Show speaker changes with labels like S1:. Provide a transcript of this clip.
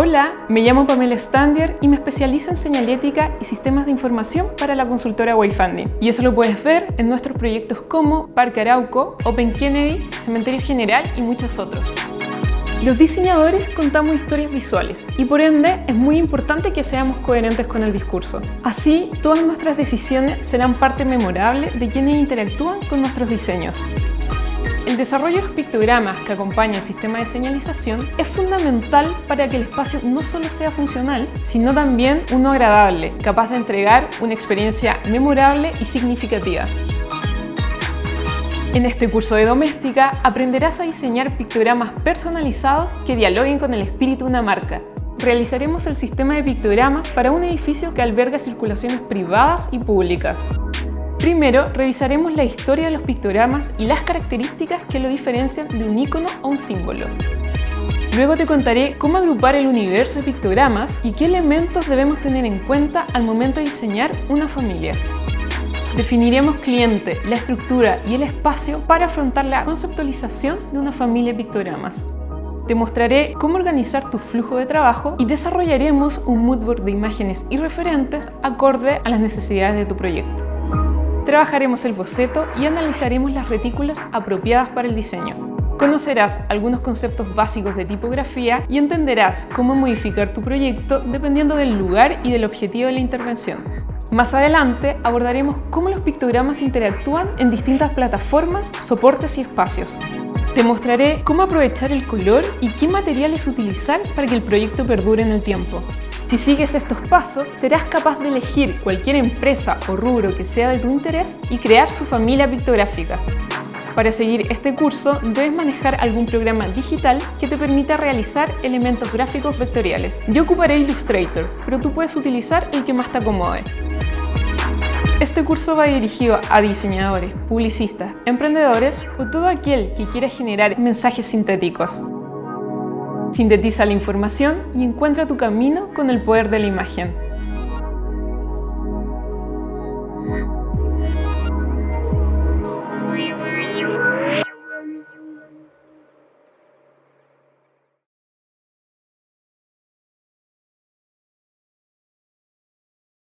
S1: Hola, me llamo Pamela Standier y me especializo en señalética y sistemas de información para la consultora Wayfinding. Y eso lo puedes ver en nuestros proyectos como Parque Arauco, Open Kennedy, Cementerio General y muchos otros. Los diseñadores contamos historias visuales y por ende es muy importante que seamos coherentes con el discurso. Así, todas nuestras decisiones serán parte memorable de quienes interactúan con nuestros diseños. El desarrollo de los pictogramas que acompaña el sistema de señalización es fundamental para que el espacio no solo sea funcional, sino también uno agradable, capaz de entregar una experiencia memorable y significativa. En este curso de doméstica aprenderás a diseñar pictogramas personalizados que dialoguen con el espíritu de una marca. Realizaremos el sistema de pictogramas para un edificio que alberga circulaciones privadas y públicas. Primero, revisaremos la historia de los pictogramas y las características que lo diferencian de un icono o un símbolo. Luego te contaré cómo agrupar el universo de pictogramas y qué elementos debemos tener en cuenta al momento de diseñar una familia. Definiremos cliente, la estructura y el espacio para afrontar la conceptualización de una familia de pictogramas. Te mostraré cómo organizar tu flujo de trabajo y desarrollaremos un moodboard de imágenes y referentes acorde a las necesidades de tu proyecto. Trabajaremos el boceto y analizaremos las retículas apropiadas para el diseño. Conocerás algunos conceptos básicos de tipografía y entenderás cómo modificar tu proyecto dependiendo del lugar y del objetivo de la intervención. Más adelante abordaremos cómo los pictogramas interactúan en distintas plataformas, soportes y espacios. Te mostraré cómo aprovechar el color y qué materiales utilizar para que el proyecto perdure en el tiempo. Si sigues estos pasos, serás capaz de elegir cualquier empresa o rubro que sea de tu interés y crear su familia pictográfica. Para seguir este curso, debes manejar algún programa digital que te permita realizar elementos gráficos vectoriales. Yo ocuparé Illustrator, pero tú puedes utilizar el que más te acomode. Este curso va dirigido a diseñadores, publicistas, emprendedores o todo aquel que quiera generar mensajes sintéticos. Sintetiza la información y encuentra tu camino con el poder de la imagen.